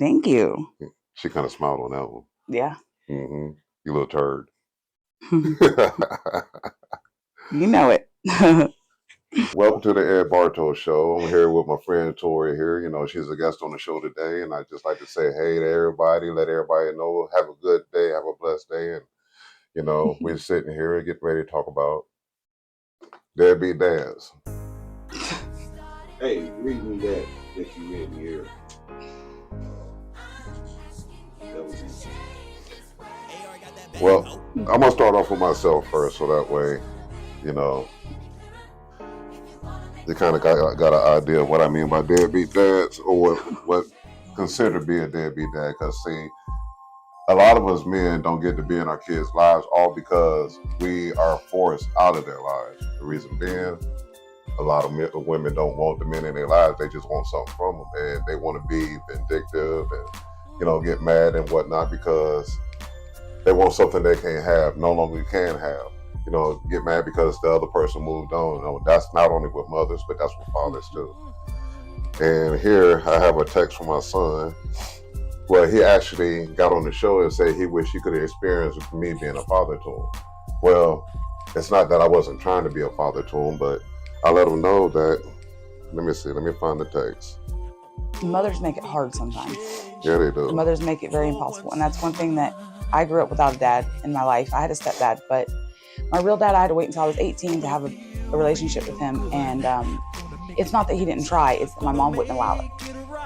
Thank you. She kind of smiled on that one. Yeah. Mm-hmm. You little turd. You know it. Welcome to the Ed Bartow Show. I'm here with my friend Tory here. You know, she's a guest on the show today, and I just like to say hey to everybody, let everybody know, have a good day, have a blessed day, and you know, we're sitting here and getting ready to talk about deadbeat dads. Hey, read me that you read here. That was it. Well, I'm gonna start off with myself first, so that way, you know, you kind of got an idea of what I mean by deadbeat dads, or what consider to be a deadbeat dad. Because see, a lot of us men don't get to be in our kids' lives, all because we are forced out of their lives. The reason being, a lot of women don't want the men in their lives. They just want something from them, and they want to be vindictive and, you know, get mad and whatnot because they want something they can't have, no longer can have. You know, get mad because the other person moved on. You know, that's not only with mothers, but that's with fathers too. And here I have a text from my son. Well, he actually got on the show and said he wished he could have experienced me being a father to him. Well, it's not that I wasn't trying to be a father to him, but I let him know that, let me find the text. Mothers make it hard sometimes. Yeah, they do. Mothers make it very impossible. And that's one thing that I grew up without a dad in my life. I had a stepdad, but my real dad, I had to wait until I was 18 to have a relationship with him. And it's not that he didn't try, it's that my mom wouldn't allow it.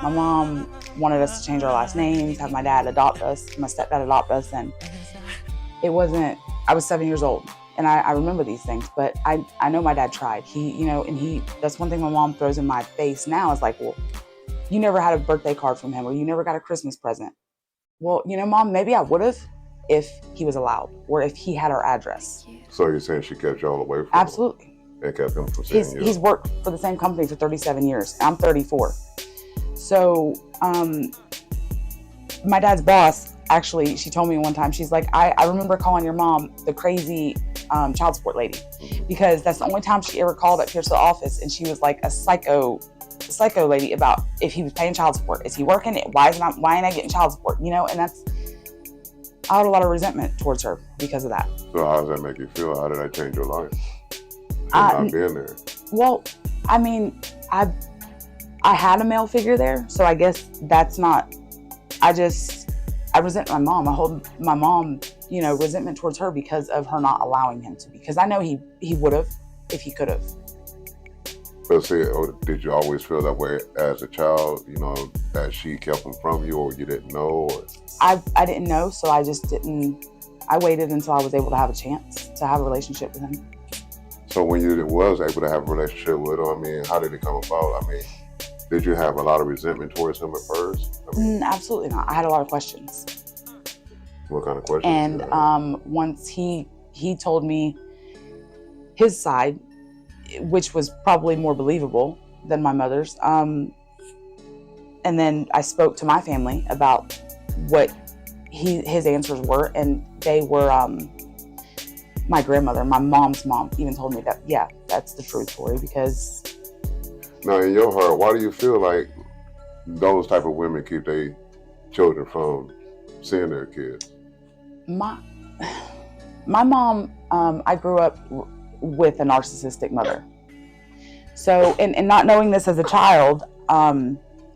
My mom wanted us to change our last names, have my dad adopt us, my stepdad adopt us. And it wasn't, I was 7 years old. And I remember these things, but I know my dad tried. That's one thing my mom throws in my face now is like, well, you never had a birthday card from him, or you never got a Christmas present. Well, you know, Mom, maybe I would have if he was allowed, or if he had our address. So you're saying she kept y'all away from Absolutely. him? And kept him from seeing you? He's worked for the same company for 37 years. I'm 34. So my dad's boss, actually, she told me one time, she's like, I remember calling your mom the crazy child support lady, because that's the only time she ever called up here to the office, and she was like a psycho lady about if he was paying child support. Is he working? Why ain't I getting child support? You know, and I had a lot of resentment towards her because of that. So how does that make you feel? How did that change your life? Not being there. Well, I mean, I had a male figure there, so I guess that's not. I resent my mom. I hold my mom, you know, resentment towards her because of her not allowing him to be. Because I know he would have if he could have. But see, did you always feel that way as a child, you know, that she kept him from you, or you didn't know? Or? I didn't know, so I just didn't. I waited until I was able to have a chance to have a relationship with him. So when you was able to have a relationship with him, I mean, how did it come about? I mean, did you have a lot of resentment towards him at first? I mean, absolutely not. I had a lot of questions. What kind of questions? And once he told me his side, which was probably more believable than my mother's. And then I spoke to my family about what his answers were, and they were, my grandmother, my mom's mom, even told me that, yeah, that's the truth, Tory, because... Now, in your heart, why do you feel like those type of women keep their children from seeing their kids? My mom, I grew up with a narcissistic mother. So, and not knowing this as a child,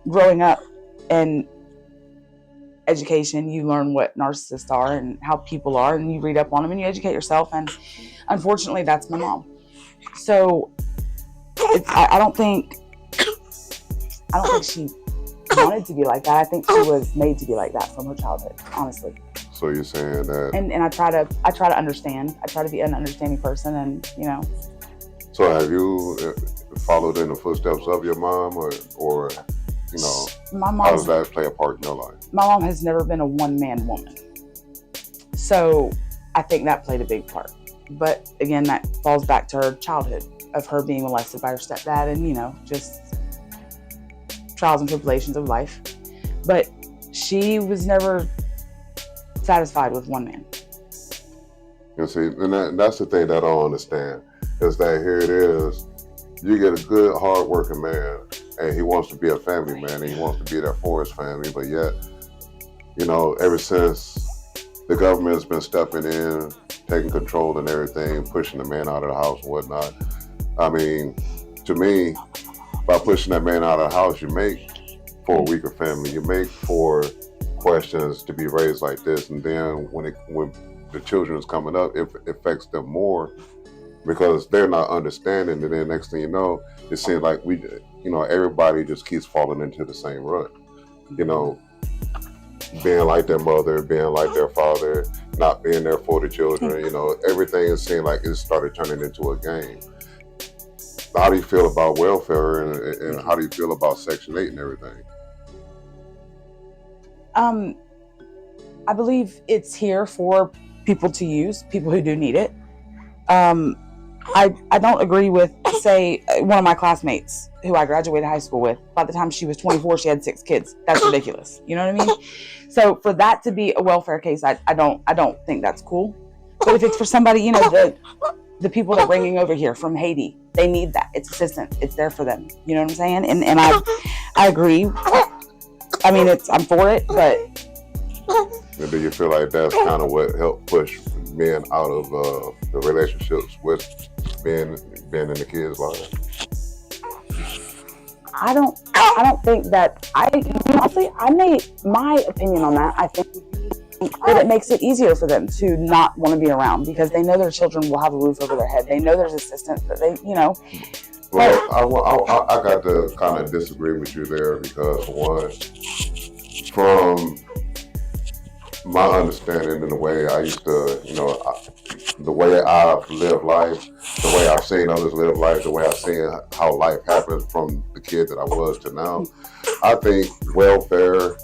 growing up in education, you learn what narcissists are and how people are, and you read up on them and you educate yourself. And unfortunately, that's my mom. So I don't think she wanted to be like that. I think she was made to be like that from her childhood, honestly. So you're saying that... And I try to understand. I try to be an understanding person, and, you know. So have you followed in the footsteps of your mom, or you know, how does that play a part in your life? My mom has never been a one-man woman. So I think that played a big part. But again, that falls back to her childhood of her being molested by her stepdad, and, you know, just trials and tribulations of life. But she was never satisfied with one man. You see, and that's the thing that I don't understand, is that here it is, You get a good, hard-working man, and he wants to be a family man, and he wants to be there for his family, but yet, ever since the government has been stepping in, taking control and everything, pushing the man out of the house and whatnot. I mean, to me, by pushing that man out of the house, you make for a weaker family. You make for questions to be raised like this, and then when the children is coming up, it affects them more because they're not understanding. And then next thing you know, it seems like everybody just keeps falling into the same rut. Being like their mother, being like their father, not being there for the children. Everything is seemed like it started turning into a game. How do you feel about welfare, and how do you feel about Section 8 and everything? I believe it's here for people to use, people who do need it. I don't agree with, say, one of my classmates who I graduated high school with. By the time she was 24, she had 6 kids. That's ridiculous. You know what I mean? So for that to be a welfare case, I don't think that's cool. But if it's for somebody, the people that are bringing over here from Haiti, they need that. It's assistance. It's there for them. You know what I'm saying? And I agree. I mean, I'm for it, but. And do you feel like that's kind of what helped push men out of the relationships with being in the kids' lives? I don't think that honestly, I made my opinion on that. I think that it makes it easier for them to not want to be around because they know their children will have a roof over their head. They know there's assistance that they. Well, I got to kind of disagree with you there because one, from my understanding and the way I used to, the way I've lived life, the way I've seen others live life, the way I've seen how life happens from the kid that I was to now, I think welfare,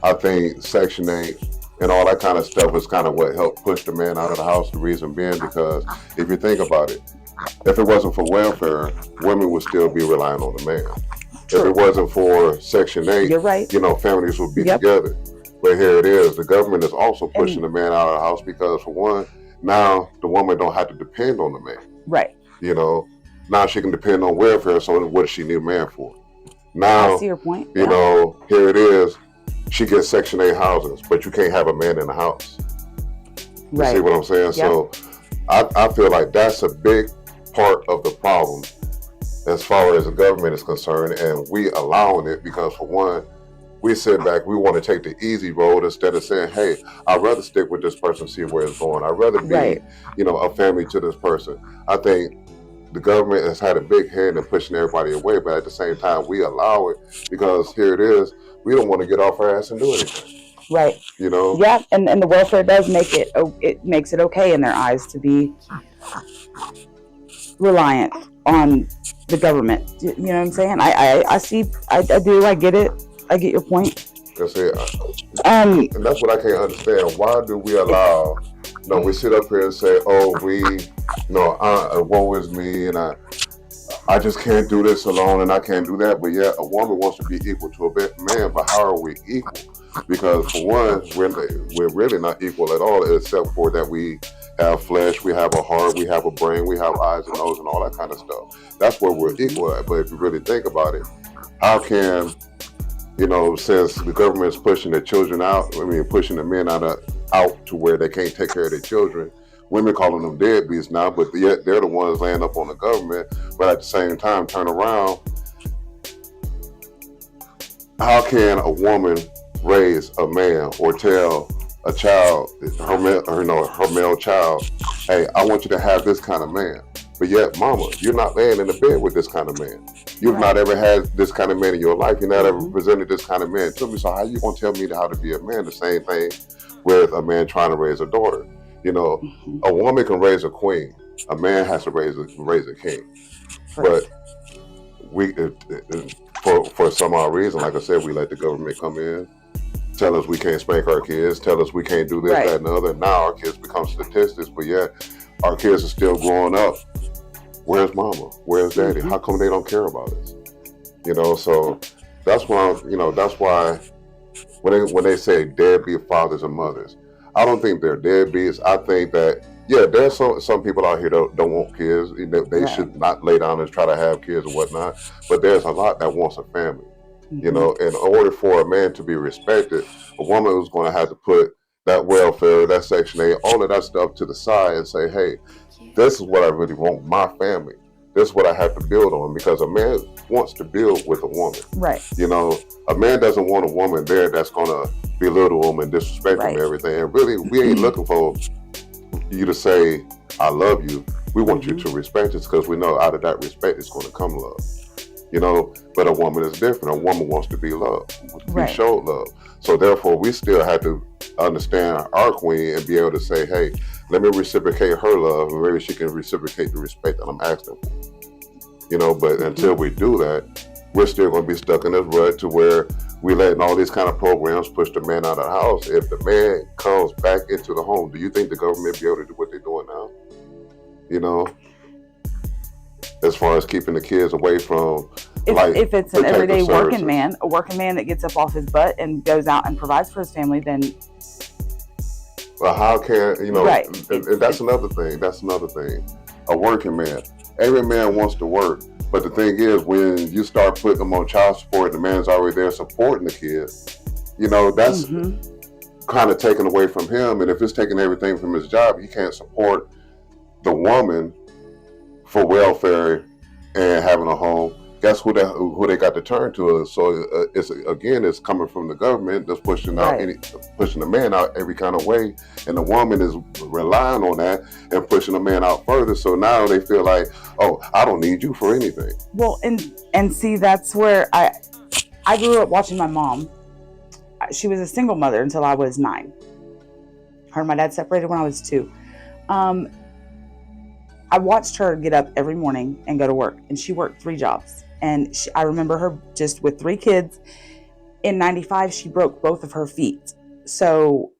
I think Section 8, and all that kind of stuff is kind of what helped push the man out of the house. The reason being because if you think about it, if it wasn't for welfare, women would still be relying on the man. True. If it wasn't for Section 8, you're right. Families would be together. But here it is. The government is also pushing the man out of the house because, for one, now the woman don't have to depend on the man. Right. Now she can depend on welfare. So what does she need a man for? Now, I see your point. Here it is. She gets Section 8 houses, but you can't have a man in the house. You see what I'm saying? Yep. So I feel like that's a big part of the problem as far as the government is concerned, and we allowing it because, for one, we sit back, we want to take the easy road instead of saying, hey, I'd rather stick with this person, see where it's going. I'd rather be, a family to this person. I think the government has had a big hand in pushing everybody away, but at the same time, we allow it because here it is, we don't want to get off our ass and do anything. Right. Yeah, and the welfare does it makes it okay in their eyes to be reliant on the government. You know what I'm saying? I do, I get it. I get your point. That's it. And that's what I can't understand. Why do we allow, we sit up here and say, oh, woe is me, and I just can't do this alone, and I can't do that. But yet, a woman wants to be equal to a man, but how are we equal? Because for one, we're really not equal at all, except for that we have flesh, we have a heart, we have a brain, we have eyes and nose and all that kind of stuff. That's where we're equal at. But if you really think about it, how can since the government is pushing the children out, pushing the men out to where they can't take care of their children, women calling them deadbeats now, but yet they're the ones laying up on the government, but at the same time, turn around, how can a woman raise a man or tell a child, her male child, hey, I want you to have this kind of man, but yet, mama, you're not laying in the bed with this kind of man. You've not ever had this kind of man in your life. You've not ever presented this kind of man to me. So how you gonna tell me how to be a man? The same thing with a man trying to raise a daughter. A woman can raise a queen. A man has to raise a king. But we, for some odd reason, like I said, we let the government come in, tell us we can't spank our kids, tell us we can't do this, that, and the other. Now our kids become statistics, but yet our kids are still growing up. Where's mama? Where's daddy? How come they don't care about us? So that's why, when they say deadbeat fathers and mothers, I don't think they're deadbeats. I think that, Yeah, there's some people out here that don't want kids. They Right. should not lay down and try to have kids or whatnot. But there's a lot that wants a family. You know, in order for a man to be respected, a woman is going to have to put that welfare, that Section 8, all of that stuff to the side and say, hey, this is what I really want, my family. This is what I have to build on, because a man wants to build with a woman. Right. You know, a man doesn't want a woman there that's going to belittle him and disrespect him and everything. And really, we ain't looking for you to say, I love you. We want you to respect us, because we know out of that respect is going to come love. You know, but a woman is different. A woman wants to be loved, to be showed love. So therefore, we still have to understand our queen and be able to say, hey, let me reciprocate her love, and maybe she can reciprocate the respect that I'm asking for. You know, but until we do that, we're still going to be stuck in this rut to where we're letting all these kind of programs push the man out of the house. If the man comes back into the home, do you think the government be able to do what they're doing now? You know, as far as keeping the kids away from, if it's an everyday services. a working man that gets up off his butt and goes out and provides for his family, then well, how can, you know, and that's another thing. That's another thing. A working man. Every man wants to work. But the thing is, when you start putting them on child support, the man's already there supporting the kid, you know, that's kind of taken away from him. And if it's taking everything from his job, he can't support the woman for welfare and having a home. Guess who they got to turn to? So it's coming from the government that's pushing the man out every kind of way, and the woman is relying on that and pushing the man out further. So now they feel like, oh, I don't need you for anything. Well, and see, that's where I grew up watching my mom. She was a single mother until I was 9. Her and my dad separated when I was 2. I watched her get up every morning and go to work, and she worked 3 jobs. And I remember her just with 3 kids. In 95, she broke both of her feet. So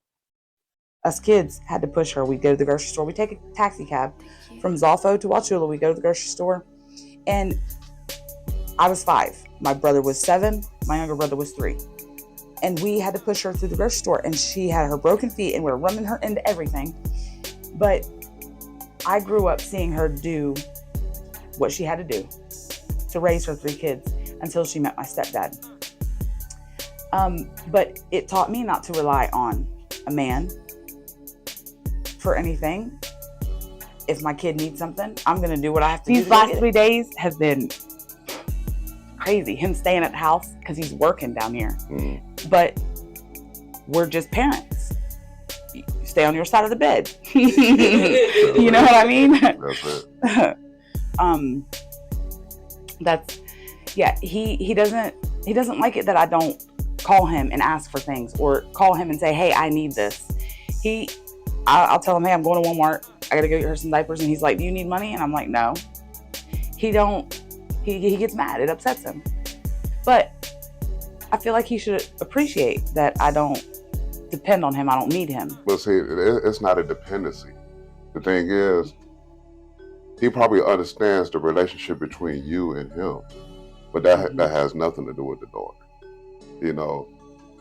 us kids had to push her. We'd go to the grocery store. We'd take a taxi cab from Zolfo to Wauchula. We'd go to the grocery store. And I was 5. My brother was 7. My younger brother was 3. And we had to push her through the grocery store. And she had her broken feet, and we were running her into everything. But I grew up seeing her do what she had to do to raise her 3 kids until she met my stepdad. But it taught me not to rely on a man for anything. If my kid needs something, I'm going to do what I have to do. These last 3 days have been crazy. Him staying at the house because he's working down here. But we're just parents. You stay on your side of the bed. You know what I mean? That's it. He doesn't like it that I don't call him and ask for things, or call him and say, hey, I need this. I'll tell him, hey, I'm going to Walmart. I got to go get her some diapers. And he's like, do you need money? And I'm like, no. He gets mad. It upsets him. But I feel like he should appreciate that I don't depend on him. I don't need him. Well, see, it's not a dependency. The thing is, he probably understands the relationship between you and him, but that has nothing to do with the daughter. You know,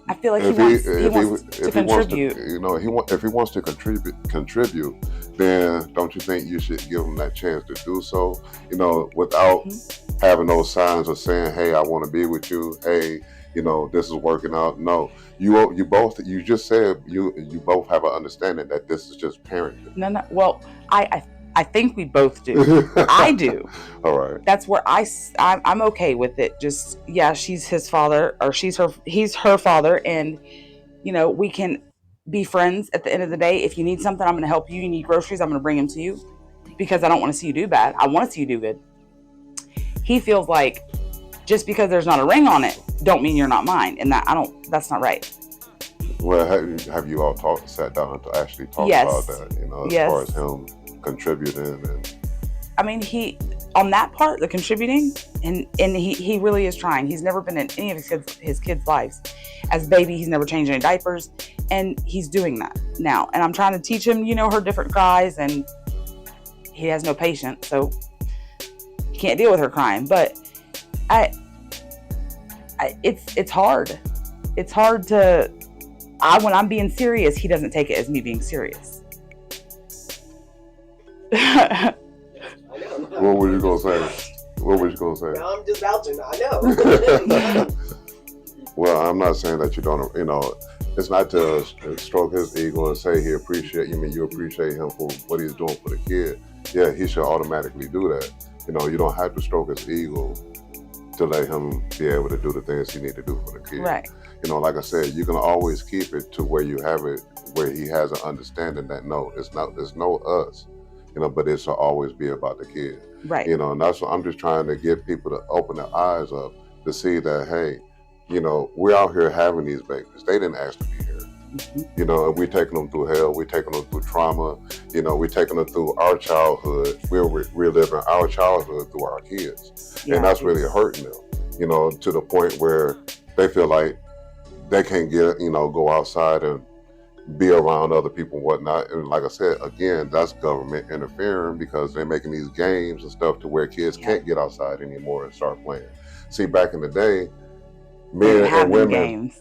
I feel like he wants to contribute. If he wants to contribute, then don't you think you should give him that chance to do so? You know, without having those signs of saying, "Hey, I want to be with you." Hey, you know, this is working out. No, you both. You just said you both have an understanding that this is just parenting. No. Well, I think we both do. I do. All right. That's where I'm okay with it. Just, she's his father, or he's her father. And, you know, we can be friends at the end of the day. If you need something, I'm going to help you. You need groceries, I'm going to bring them to you, because I don't want to see you do bad. I want to see you do good. He feels like just because there's not a ring on it, don't mean you're not mine. And that's not right. Well, have you all sat down to actually talk about that, you know, as far as him contributing? And I mean, on that part, the contributing, and he really is trying. He's never been in any of his kids' lives. As a baby, he's never changed any diapers, and he's doing that now. And I'm trying to teach him, you know, her different cries, and he has no patience, so he can't deal with her crying. But it's hard. It's hard when I'm being serious, he doesn't take it as me being serious. I know. What were you gonna say? What was you gonna say? No, I'm just vouching. I know. Well, I'm not saying that you don't. It's not to stroke his ego and say he appreciate you. You appreciate him for what he's doing for the kid. Yeah, he should automatically do that. You don't have to stroke his ego to let him be able to do the things he need to do for the kid. Right. Like I said, you can always keep it to where you have it, where he has an understanding that no, it's no us. But it should always be about the kid. Right. And that's what I'm just trying to get people to open their eyes up to see that, hey, we're out here having these babies. They didn't ask to be here. Mm-hmm. And we're taking them through hell. We're taking them through trauma. We're taking them through our childhood. We're reliving our childhood through our kids. Yeah, and that's really hurting them, to the point where they feel like they can't go outside and be around other people and whatnot. And like I said, again, that's government interfering because they're making these games and stuff to where kids can't get outside anymore and start playing. See, back in the day, men and women, games.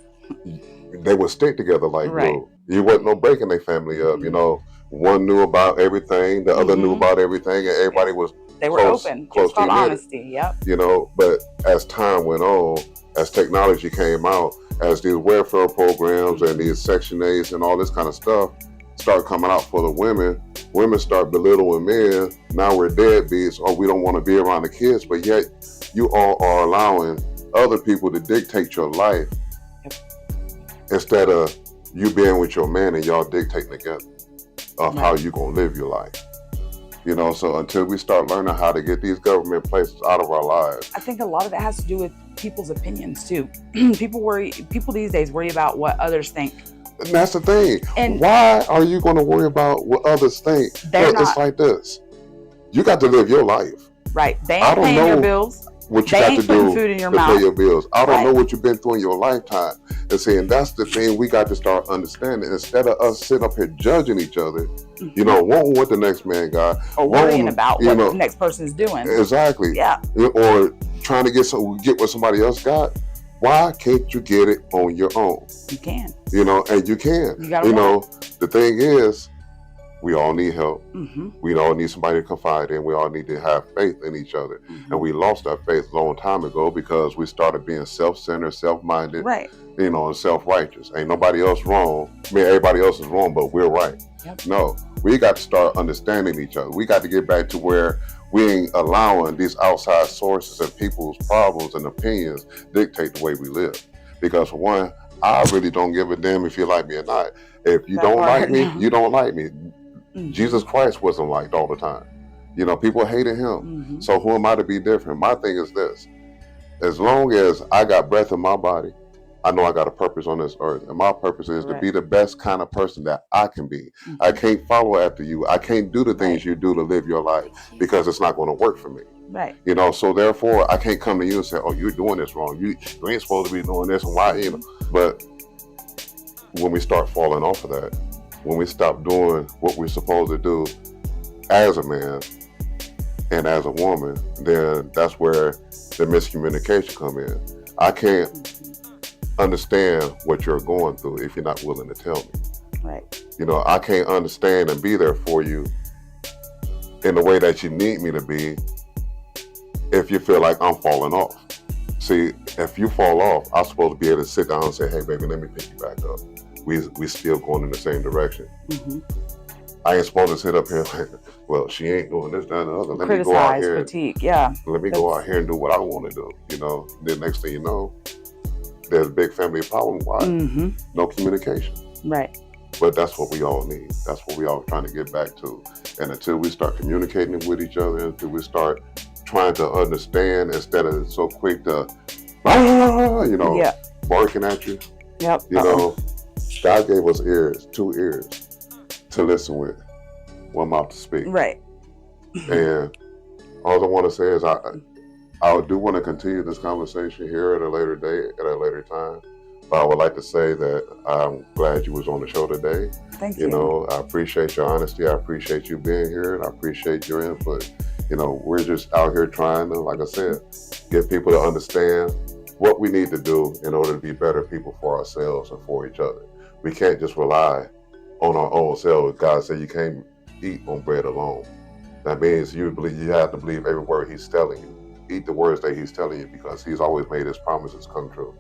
They would stick together like glue. You wasn't no breaking their family up. One knew about everything, the other knew about everything, and everybody was they were open. It's called honesty. Yep. But as time went on, as technology came out, as these welfare programs and these Section 8s and all this kind of stuff start coming out for the women start belittling men. Now we're deadbeats, or we don't want to be around the kids, but yet you all are allowing other people to dictate your life instead of you being with your man and y'all dictating together of how you gonna live your life. So until we start learning how to get these government places out of our lives. I think a lot of it has to do with people's opinions too. People these days worry about what others think. And that's the thing. And why are you going to worry about what others think? It's like this. You got to live your life. Right. They ain't paying your bills. What you got to do food in your to mouth. pay your bills. I don't know what you've been through in your lifetime. And saying that's the thing we got to start understanding. Instead of us sitting up here judging each other, wanting what the next man got. Or worrying about what the next person is doing. Exactly. Yeah. Or trying to get what somebody else got. Why can't you get it on your own? You can. And you can. You gotta the thing is, we all need help. Mm-hmm. We all need somebody to confide in. We all need to have faith in each other. Mm-hmm. And we lost that faith a long time ago because we started being self-centered, self-minded, right. And self-righteous. Ain't nobody else wrong. Everybody else is wrong, but we're right. Yep. No, we got to start understanding each other. We got to get back to where we ain't allowing these outside sources and people's problems and opinions dictate the way we live. Because for one, I really don't give a damn if you like me or not. If you don't like me, you don't like me. Mm-hmm. Jesus Christ wasn't liked all the time. People hated him. Mm-hmm. So who am I to be different? My thing is this. As long as I got breath in my body, I know I got a purpose on this earth. And my purpose is to be the best kind of person that I can be. Mm-hmm. I can't follow after you. I can't do the things you do to live your life because it's not going to work for me. Right. So therefore I can't come to you and say, oh, you're doing this wrong. You ain't supposed to be doing this and why, But when we start falling off of that, when we stop doing what we're supposed to do as a man and as a woman, then that's where the miscommunication come in. I can't understand what you're going through if you're not willing to tell me. Right. I can't understand and be there for you in the way that you need me to be if you feel like I'm falling off. See, if you fall off, I'm supposed to be able to sit down and say, hey, baby, let me pick you back up. We still going in the same direction. Mm-hmm. I ain't supposed to sit up here like, well, she ain't doing this, that, and the other. Let Criticize, me go out here. critique, yeah. Let me go out here and do what I want to do. Then next thing you know, there's a big family problem. Why? Mm-hmm. No communication. Right. But that's what we all need. That's what we all trying to get back to. And until we start communicating with each other, until we start trying to understand instead of so quick to, barking at you. Yep. God gave us ears, 2 ears to listen with, 1 mouth to speak. Right. And all I want to say is I do want to continue this conversation here at a later date, at a later time. But I would like to say that I'm glad you was on the show today. Thank you. I appreciate your honesty. I appreciate you being here, and I appreciate your input. We're just out here trying to, like I said, get people to understand what we need to do in order to be better people for ourselves and for each other. We can't just rely on our own selves. God said you can't eat on bread alone. That means you have to believe every word he's telling you. Eat the words that he's telling you because he's always made his promises come true.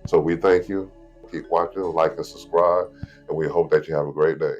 So we thank you. Keep watching, like, and subscribe, and we hope that you have a great day.